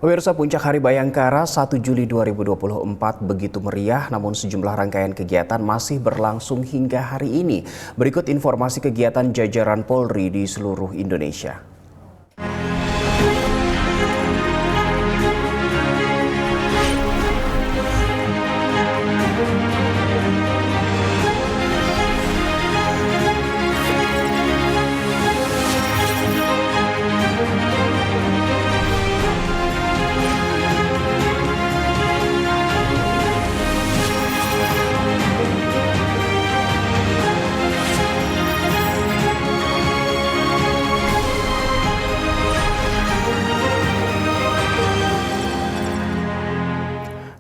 Pemirsa, Puncak Hari Bayangkara 1 Juli 2024 begitu meriah, namun sejumlah rangkaian kegiatan masih berlangsung hingga hari ini. Berikut informasi kegiatan jajaran Polri di seluruh Indonesia.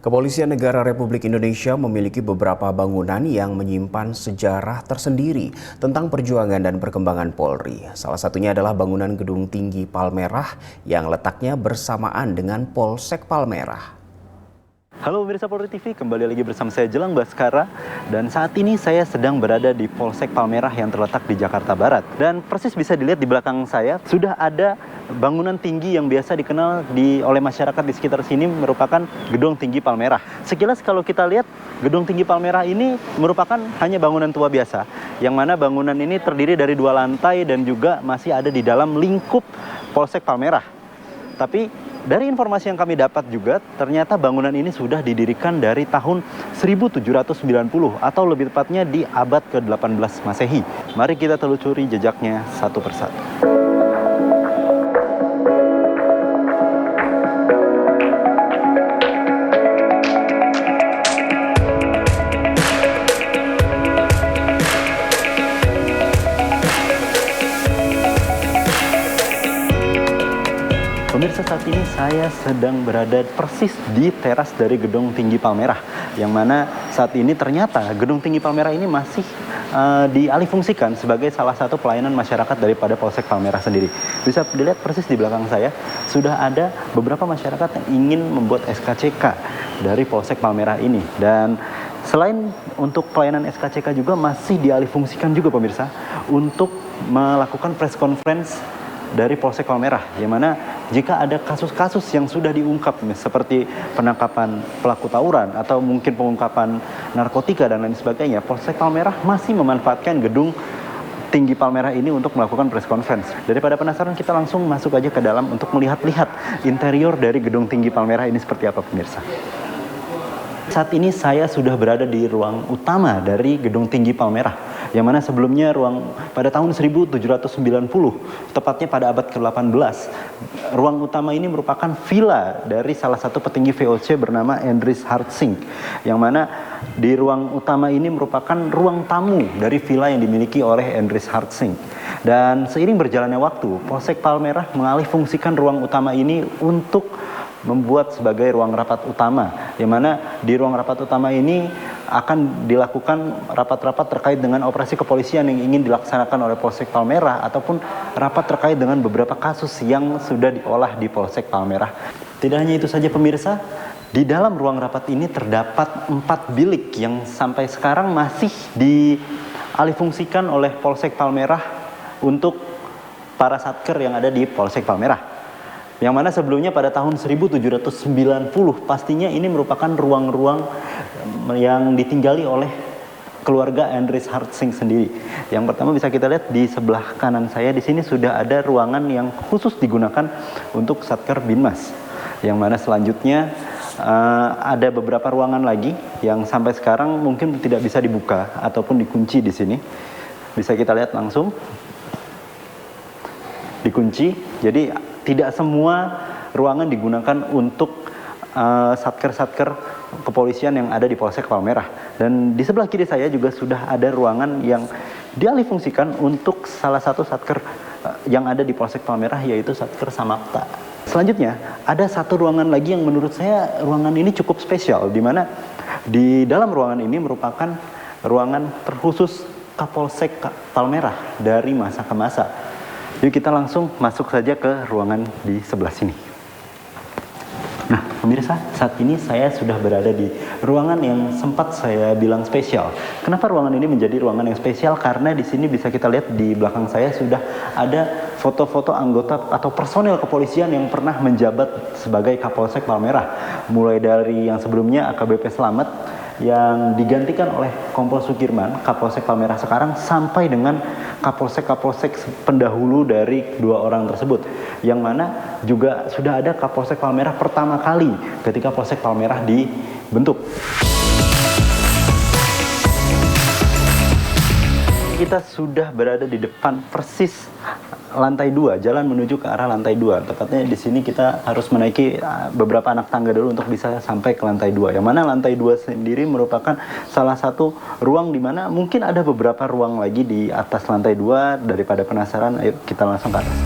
Kepolisian Negara Republik Indonesia memiliki beberapa bangunan yang menyimpan sejarah tersendiri tentang perjuangan dan perkembangan Polri. Salah satunya adalah bangunan Gedung Tinggi Palmerah yang letaknya bersamaan dengan Polsek Palmerah. Halo pemirsa Polri TV, kembali lagi bersama saya Jelang Baskara. Dan saat ini saya sedang berada di Polsek Palmerah yang terletak di Jakarta Barat. Dan persis bisa dilihat di belakang saya sudah ada bangunan tinggi yang biasa dikenal oleh masyarakat di sekitar sini merupakan Gedung Tinggi Palmerah. Sekilas kalau kita lihat, Gedung Tinggi Palmerah ini merupakan hanya bangunan tua biasa, yang mana bangunan ini terdiri dari 2 lantai dan juga masih ada di dalam lingkup Polsek Palmerah. Tapi dari informasi yang kami dapat juga, ternyata bangunan ini sudah didirikan dari tahun 1790 atau lebih tepatnya di abad ke-18 Masehi. Mari kita telusuri jejaknya satu persatu. Pemirsa, saat ini saya sedang berada persis di teras dari Gedung Tinggi Palmerah, yang mana saat ini ternyata Gedung Tinggi Palmerah ini masih dialihfungsikan sebagai salah satu pelayanan masyarakat daripada Polsek Palmerah sendiri. Bisa dilihat persis di belakang saya, sudah ada beberapa masyarakat yang ingin membuat SKCK dari Polsek Palmerah ini. Dan selain untuk pelayanan SKCK juga masih dialihfungsikan juga pemirsa untuk melakukan press conference dari Polsek Palmerah, yang mana jika ada kasus-kasus yang sudah diungkap seperti penangkapan pelaku tawuran atau mungkin pengungkapan narkotika dan lain sebagainya, Polsek Palmerah masih memanfaatkan Gedung Tinggi Palmerah ini untuk melakukan press conference. Daripada penasaran, kita langsung masuk aja ke dalam untuk melihat-lihat interior dari Gedung Tinggi Palmerah ini seperti apa pemirsa. Saat ini saya sudah berada di ruang utama dari Gedung Tinggi Palmerah, yang mana sebelumnya pada tahun 1790, tepatnya pada abad ke-18, ruang utama ini merupakan villa dari salah satu petinggi VOC bernama Hendris Hartsink, yang mana di ruang utama ini merupakan ruang tamu dari villa yang dimiliki oleh Hendris Hartsink. Dan seiring berjalannya waktu, Polsek Palmerah mengalihfungsikan ruang utama ini untuk membuat sebagai ruang rapat utama, yang mana di ruang rapat utama ini akan dilakukan rapat-rapat terkait dengan operasi kepolisian yang ingin dilaksanakan oleh Polsek Palmerah ataupun rapat terkait dengan beberapa kasus yang sudah diolah di Polsek Palmerah. Tidak hanya itu saja pemirsa, di dalam ruang rapat ini terdapat 4 bilik yang sampai sekarang masih dialihfungsikan oleh Polsek Palmerah untuk para satker yang ada di Polsek Palmerah. Yang mana sebelumnya pada tahun 1790 pastinya ini merupakan ruang-ruang yang ditinggali oleh keluarga Hendris Hartsink sendiri. Yang pertama bisa kita lihat di sebelah kanan saya, di sini sudah ada ruangan yang khusus digunakan untuk Satker Binmas. Yang mana selanjutnya ada beberapa ruangan lagi yang sampai sekarang mungkin tidak bisa dibuka ataupun dikunci di sini. Bisa kita lihat langsung dikunci. Jadi tidak semua ruangan digunakan untuk satker-satker kepolisian yang ada di Polsek Palmerah. Dan di sebelah kiri saya juga sudah ada ruangan yang dialihfungsikan untuk salah satu satker yang ada di Polsek Palmerah, yaitu Satker Samapta. Selanjutnya, ada satu ruangan lagi yang menurut saya ruangan ini cukup spesial, di mana di dalam ruangan ini merupakan ruangan terkhusus Kapolsek Palmerah dari masa ke masa. Yuk kita langsung masuk saja ke ruangan di sebelah sini. Nah, Pemirsa, saat ini saya sudah berada di ruangan yang sempat saya bilang spesial. Kenapa ruangan ini menjadi ruangan yang spesial? Karena di sini bisa kita lihat di belakang saya sudah ada foto-foto anggota atau personel kepolisian yang pernah menjabat sebagai Kapolsek Palmerah. Mulai dari yang sebelumnya AKBP Slamet yang digantikan oleh Kompol Sugirman, Kapolsek Palmerah sekarang, sampai dengan Kapolsek-Kapolsek pendahulu dari dua orang tersebut, yang mana juga sudah ada Kapolsek Palmerah pertama kali ketika Polsek Palmerah dibentuk. Kita sudah berada di depan persis lantai 2, jalan menuju ke arah lantai 2. Tepatnya di sini kita harus menaiki beberapa anak tangga dulu untuk bisa sampai ke lantai 2. Yang mana lantai 2 sendiri merupakan salah satu ruang di mana mungkin ada beberapa ruang lagi di atas lantai 2. Daripada penasaran, ayo kita langsung ke atas.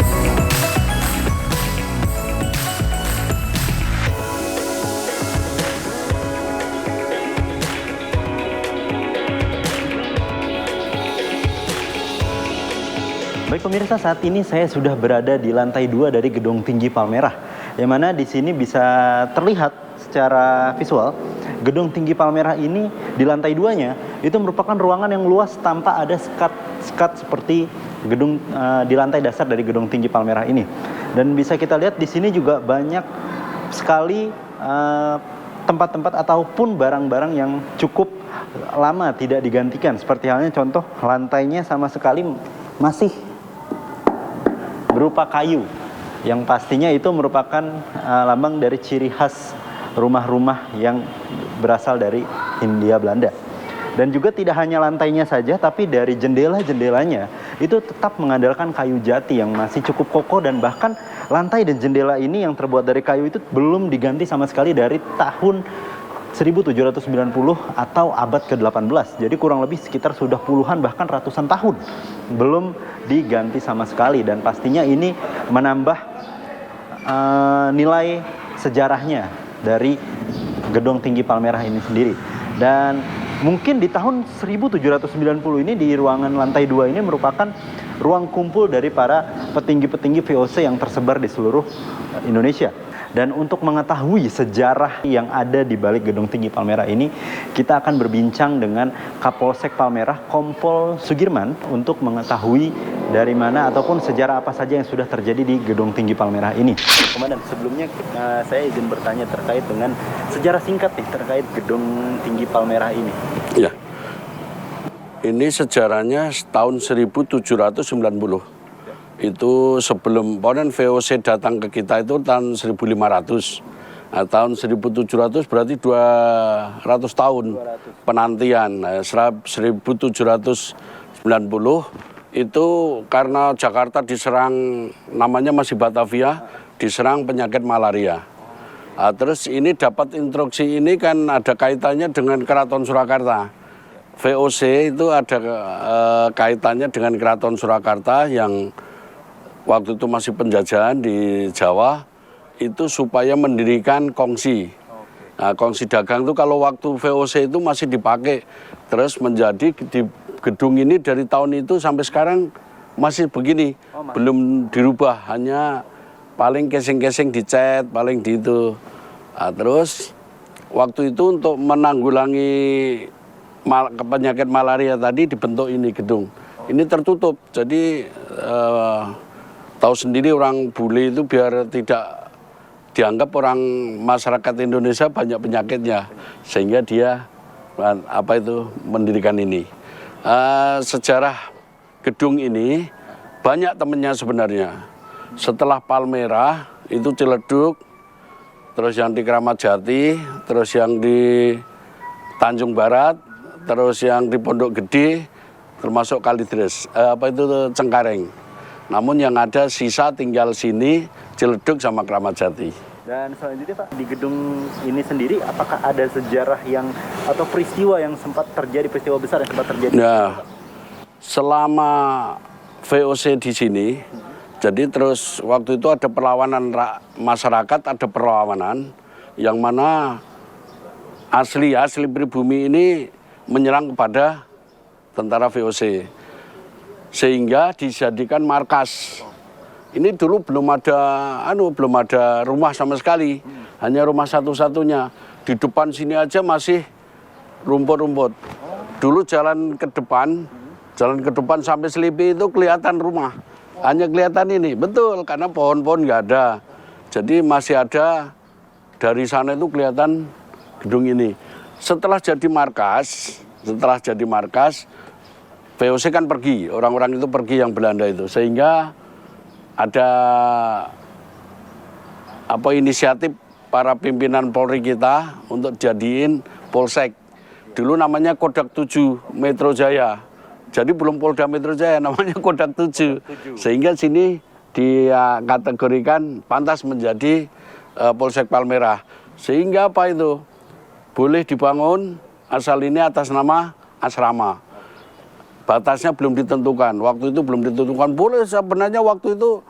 Baik pemirsa, saat ini saya sudah berada di lantai 2 dari Gedung Tinggi Palmerah, yang mana di sini bisa terlihat secara visual Gedung Tinggi Palmerah ini di lantai 2-nya itu merupakan ruangan yang luas tanpa ada sekat seperti gedung di lantai dasar dari Gedung Tinggi Palmerah ini. Dan bisa kita lihat di sini juga banyak sekali tempat-tempat ataupun barang-barang yang cukup lama tidak digantikan. Seperti halnya contoh lantainya sama sekali masih berupa kayu, yang pastinya itu merupakan lambang dari ciri khas rumah-rumah yang berasal dari Hindia Belanda. Dan juga tidak hanya lantainya saja, tapi dari jendela-jendelanya itu tetap mengandalkan kayu jati yang masih cukup kokoh, dan bahkan lantai dan jendela ini yang terbuat dari kayu itu belum diganti sama sekali dari tahun 1790 atau abad ke-18. Jadi kurang lebih sekitar sudah puluhan bahkan ratusan tahun belum diganti sama sekali, dan pastinya ini menambah nilai sejarahnya dari Gedung Tinggi Palmerah ini sendiri. Dan mungkin di tahun 1790 ini di ruangan lantai 2 ini merupakan ruang kumpul dari para petinggi-petinggi VOC yang tersebar di seluruh Indonesia. Dan untuk mengetahui sejarah yang ada di balik Gedung Tinggi Palmerah ini, kita akan berbincang dengan Kapolsek Palmerah, Kompol Sugirman, untuk mengetahui dari mana ataupun sejarah apa saja yang sudah terjadi di Gedung Tinggi Palmerah ini. Komandan, sebelumnya saya izin bertanya terkait dengan sejarah singkat nih terkait Gedung Tinggi Palmerah ini. Ya, ini sejarahnya tahun 1790. Itu sebelum VOC datang ke kita itu tahun 1500. Nah, tahun 1700 berarti 200 tahun penantian. Nah, 1790 itu karena Jakarta diserang, namanya masih Batavia, diserang penyakit malaria. Nah, terus ini dapat instruksi ini kan ada kaitannya dengan Keraton Surakarta. VOC itu ada kaitannya dengan Keraton Surakarta yang waktu itu masih penjajahan di Jawa, itu supaya mendirikan kongsi. Nah, kongsi dagang itu kalau waktu VOC itu masih dipakai, terus menjadi di gedung ini dari tahun itu sampai sekarang masih begini, belum dirubah, hanya paling keseng-keseng dicat, paling di itu. Nah, terus waktu itu untuk menanggulangi penyakit malaria tadi dibentuk ini gedung. Ini tertutup, jadi tahu sendiri orang bule itu biar tidak dianggap orang masyarakat Indonesia banyak penyakitnya, sehingga dia mendirikan ini. Sejarah gedung ini banyak temennya sebenarnya. Setelah Palmerah itu Ciledug, terus yang di Kramat Jati, terus yang di Tanjung Barat, terus yang di Pondok Gede, termasuk Kalideres, Cengkareng. Namun yang ada sisa tinggal sini, Ciledug sama Kramat Jati. Dan selanjutnya Pak, di gedung ini sendiri apakah ada sejarah yang atau peristiwa yang sempat terjadi, peristiwa besar yang sempat terjadi? Nah, selama VOC di sini, jadi terus waktu itu ada perlawanan masyarakat, ada perlawanan yang mana asli pribumi ini menyerang kepada tentara VOC. Sehingga dijadikan markas. Ini dulu belum ada rumah sama sekali. hanya rumah satu-satunya. Di depan sini aja masih rumput-rumput. Dulu jalan ke depan sampai Selipi itu kelihatan rumah. Hanya kelihatan ini, betul, karena pohon-pohon nggak ada. Jadi masih ada, dari sana itu kelihatan gedung ini. Setelah jadi markas, VOC kan pergi, orang-orang itu pergi yang Belanda itu. Sehingga ada inisiatif para pimpinan Polri kita untuk jadiin Polsek. Dulu namanya Kodak 7 Metro Jaya. Jadi belum Polda Metro Jaya, namanya Kodak 7. Sehingga sini dia kategorikan pantas menjadi Polsek Palmerah. Sehingga apa itu? Boleh dibangun asal ini atas nama asrama. Batasnya belum ditentukan. Waktu itu belum ditentukan. Boleh sebenarnya waktu itu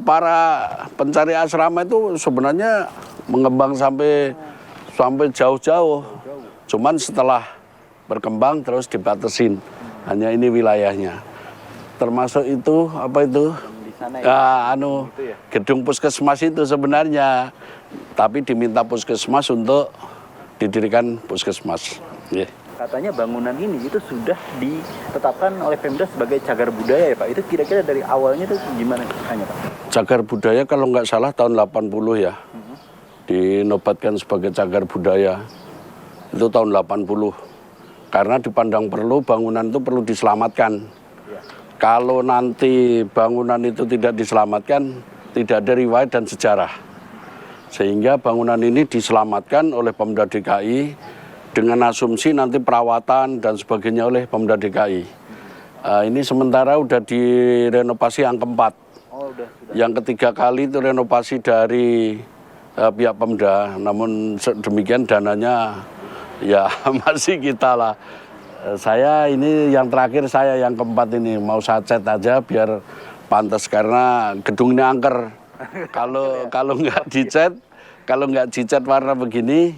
para pencari asrama itu sebenarnya mengembang sampai jauh-jauh. Cuman setelah berkembang terus dibatasin. Hanya ini wilayahnya. Termasuk itu Di sana ya. Gedung puskesmas itu sebenarnya. Tapi diminta puskesmas untuk didirikan puskesmas. Yeah. Katanya bangunan ini itu sudah ditetapkan oleh Pemda sebagai cagar budaya ya Pak. Itu kira-kira dari awalnya itu gimana ceritanya Pak? Cagar budaya kalau nggak salah tahun 80 ya. Dinobatkan sebagai cagar budaya. Itu tahun 80. Karena dipandang perlu bangunan itu perlu diselamatkan. Kalau nanti bangunan itu tidak diselamatkan, tidak ada riwayat dan sejarah. Sehingga bangunan ini diselamatkan oleh Pemda DKI dengan asumsi nanti perawatan dan sebagainya oleh Pemda DKI. Ini sementara udah direnovasi yang keempat. Sudah. Yang ketiga kali itu renovasi dari pihak Pemda, namun demikian dananya ya masih kita lah. Saya ini yang terakhir, saya yang keempat ini mau saya cat aja biar pantas karena gedung ini angker. Kalau nggak dicat warna begini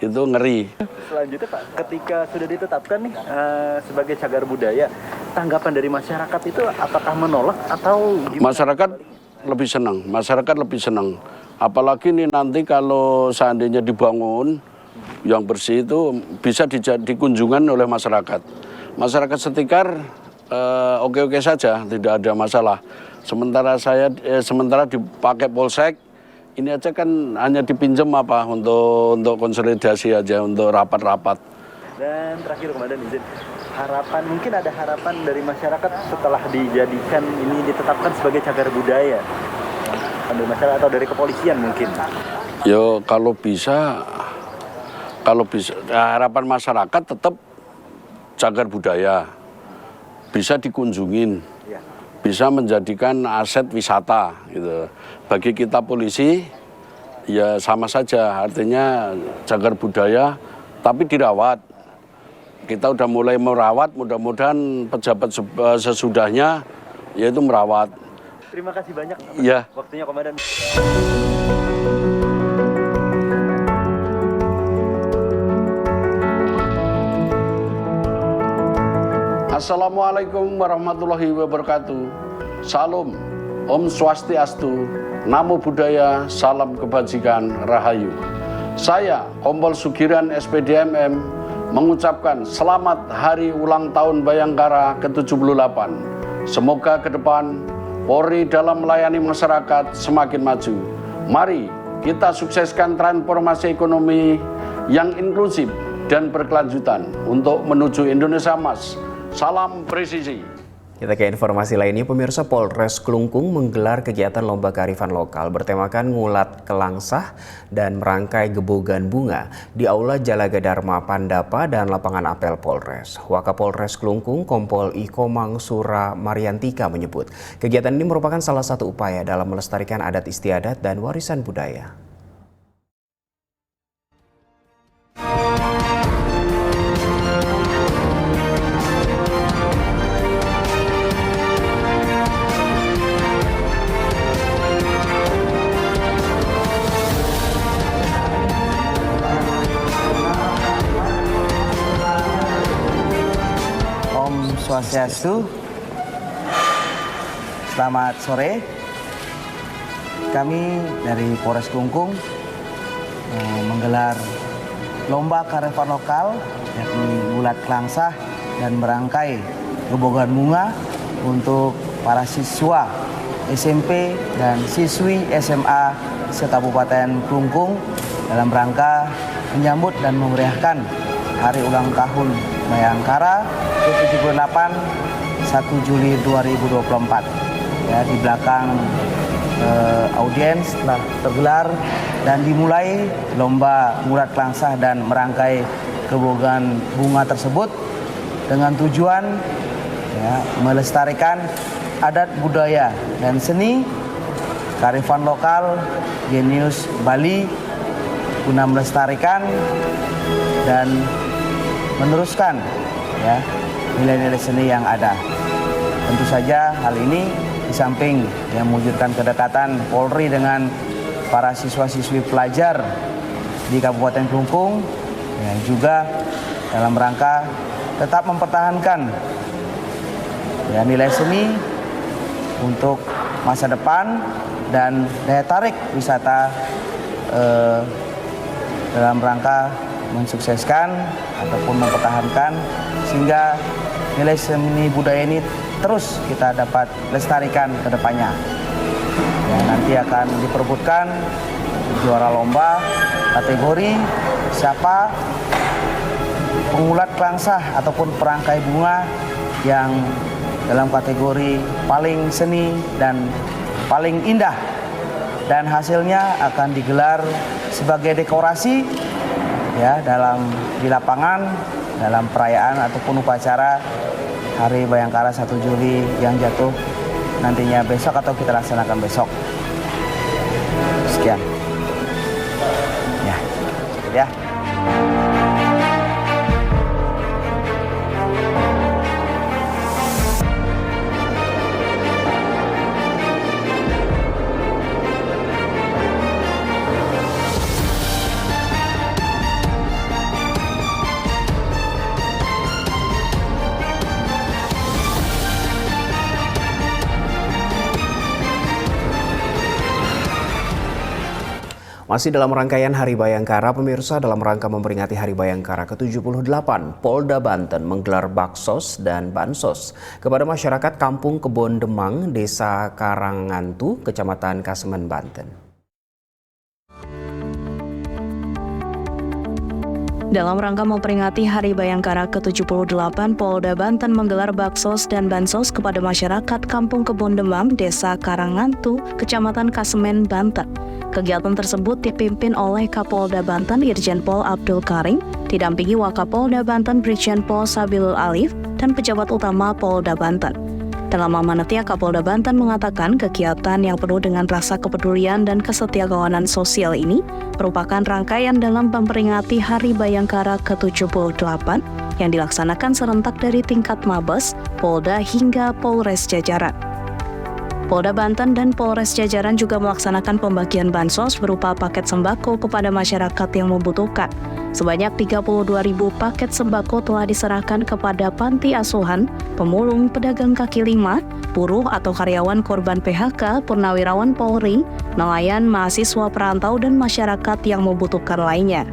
itu ngeri. Selanjutnya Pak, ketika sudah ditetapkan nih sebagai cagar budaya, tanggapan dari masyarakat itu apakah menolak atau gimana? Masyarakat lebih senang. Apalagi nih nanti kalau seandainya dibangun yang bersih itu bisa dikunjungan oleh masyarakat. Masyarakat sekitar oke-oke saja, tidak ada masalah. Sementara dipakai Polsek, ini aja kan hanya dipinjam untuk konsolidasi aja, untuk rapat-rapat. Dan terakhir Komandan izin, mungkin ada harapan dari masyarakat setelah dijadikan ini ditetapkan sebagai cagar budaya dari masyarakat atau dari kepolisian mungkin. Yo kalau bisa harapan masyarakat tetap cagar budaya, bisa dikunjungin, bisa menjadikan aset wisata gitu. Bagi kita polisi ya sama saja, artinya cagar budaya tapi dirawat. Kita udah mulai merawat, mudah-mudahan pejabat sesudahnya yaitu merawat. Terima kasih banyak ya. Waktunya Komandan. Assalamualaikum warahmatullahi wabarakatuh. Salam, Om Swastiastu, Namo Buddhaya, Salam Kebajikan, Rahayu. Saya, Kompol Sugiran SPDMM, mengucapkan selamat hari ulang tahun Bayangkara ke-78. Semoga ke depan Polri dalam melayani masyarakat semakin maju. Mari kita sukseskan transformasi ekonomi yang inklusif dan berkelanjutan untuk menuju Indonesia Emas. Salam presisi. Kita ke informasi lainnya, pemirsa. Polres Klungkung menggelar kegiatan lomba kearifan lokal bertemakan ngulat kelangsah dan merangkai gebogan bunga di Aula Jalaga Dharma Pandapa dan lapangan apel Polres. Wakapolres Klungkung Kompol Ikomang Sura Mariantika menyebut kegiatan ini merupakan salah satu upaya dalam melestarikan adat istiadat dan warisan budaya. Swastiastu. Selamat sore. Kami dari Polres Klungkung menggelar lomba karnaval lokal yakni Bulat Klangsah dan merangkai gebogan bunga untuk para siswa SMP dan siswi SMA se-Kabupaten Klungkung dalam rangka menyambut dan memeriahkan Hari Ulang Tahun Bayangkara ke-78 1 Juli 2024. Ya, di belakang audiens telah tergelar dan dimulai lomba Bulat Klangsah dan merangkai gebogan bunga tersebut dengan tujuan melestarikan adat budaya dan seni kearifan lokal jenius Bali guna melestarikan dan meneruskan nilai-nilai seni yang ada. Tentu saja hal ini di samping yang mewujudkan kedekatan Polri dengan para siswa-siswi pelajar di Kabupaten Klungkung, juga dalam rangka tetap mempertahankan nilai seni untuk masa depan dan daya tarik wisata dalam rangka mensukseskan ataupun mempertahankan sehingga nilai seni budaya ini terus kita dapat lestarikan ke depannya. Nanti akan diperebutkan juara lomba kategori siapa pengulat klangsah ataupun perangkai bunga yang dalam kategori paling seni dan paling indah, dan hasilnya akan digelar sebagai dekorasi di lapangan dalam perayaan ataupun upacara Hari Bayangkara 1 Juli yang jatuh nantinya besok atau kita laksanakan besok. Sekian. Ya. Masih dalam rangkaian Hari Bayangkara, pemirsa, dalam rangka memperingati Hari Bayangkara ke-78, Polda Banten menggelar baksos dan bansos kepada masyarakat Kampung Kebon Demang, Desa Karangantu, Kecamatan Kasemen, Banten. Dalam rangka memperingati Hari Bayangkara ke-78, Polda Banten menggelar baksos dan bansos kepada masyarakat Kampung Kebon Demang, Desa Karangantu, Kecamatan Kasemen, Banten. Kegiatan tersebut dipimpin oleh Kapolda Banten Irjen Pol Abdul Karim, didampingi Wakapolda Banten Brigjen Pol Sabilul Alif, dan pejabat utama Polda Banten. Dalam amanatnya, Kapolda Banten mengatakan kegiatan yang penuh dengan rasa kepedulian dan kesetiakawanan sosial ini merupakan rangkaian dalam memperingati Hari Bayangkara ke-78 yang dilaksanakan serentak dari tingkat Mabes, Polda hingga Polres jajaran. Polda Banten dan Polres jajaran juga melaksanakan pembagian bansos berupa paket sembako kepada masyarakat yang membutuhkan. Sebanyak 32.000 paket sembako telah diserahkan kepada panti asuhan, pemulung, pedagang kaki lima, buruh atau karyawan korban PHK, purnawirawan Polri, nelayan, mahasiswa perantau, dan masyarakat yang membutuhkan lainnya.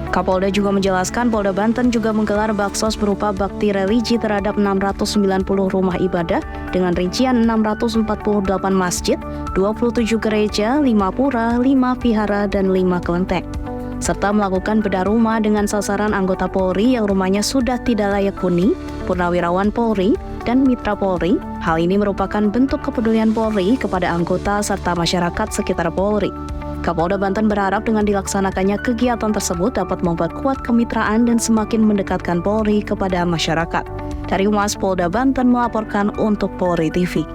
Kapolda juga menjelaskan Polda Banten juga menggelar baksos berupa bakti religi terhadap 690 rumah ibadah dengan rincian 648 masjid, 27 gereja, 5 pura, 5 vihara, dan 5 kelenteng. Serta melakukan bedah rumah dengan sasaran anggota Polri yang rumahnya sudah tidak layak huni, purnawirawan Polri, dan mitra Polri. Hal ini merupakan bentuk kepedulian Polri kepada anggota serta masyarakat sekitar Polri. Kapolda Banten berharap dengan dilaksanakannya kegiatan tersebut dapat memperkuat kemitraan dan semakin mendekatkan Polri kepada masyarakat. Dari Humas Polda Banten melaporkan untuk Polri TV.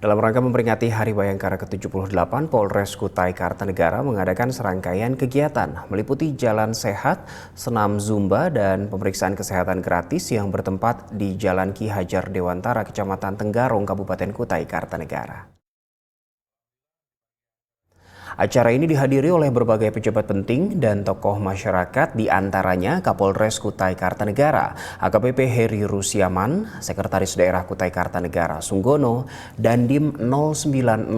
Dalam rangka memperingati Hari Bayangkara ke-78, Polres Kutai Kartanegara mengadakan serangkaian kegiatan meliputi jalan sehat, senam zumba, dan pemeriksaan kesehatan gratis yang bertempat di Jalan Ki Hajar Dewantara, Kecamatan Tenggarong, Kabupaten Kutai Kartanegara. Acara ini dihadiri oleh berbagai pejabat penting dan tokoh masyarakat, di antaranya Kapolres Kutai Kartanegara, AKBP Heri Rusiaman, Sekretaris Daerah Kutai Kartanegara Sunggono, Dandim 0906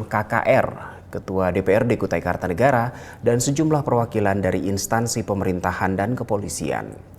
KKR, Ketua DPRD Kutai Kartanegara, dan sejumlah perwakilan dari instansi pemerintahan dan kepolisian.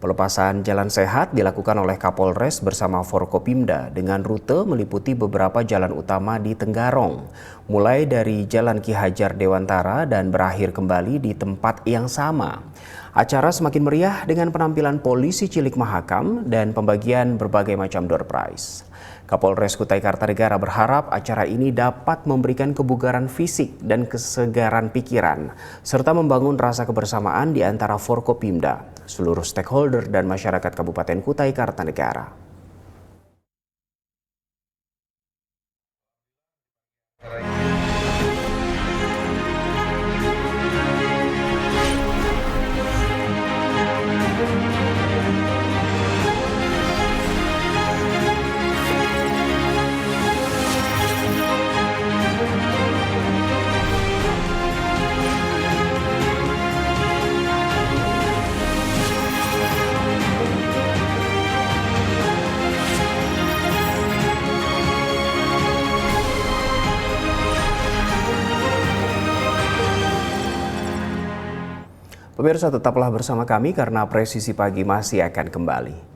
Pelepasan jalan sehat dilakukan oleh Kapolres bersama Forkopimda dengan rute meliputi beberapa jalan utama di Tenggarong, mulai dari Jalan Ki Hajar Dewantara dan berakhir kembali di tempat yang sama. Acara semakin meriah dengan penampilan polisi cilik Mahakam dan pembagian berbagai macam door prize. Kapolres Kutai Kartanegara berharap acara ini dapat memberikan kebugaran fisik dan kesegaran pikiran, serta membangun rasa kebersamaan di antara Forkopimda, seluruh stakeholder dan masyarakat Kabupaten Kutai Kartanegara. Pemirsa, tetaplah bersama kami karena Presisi Pagi masih akan kembali.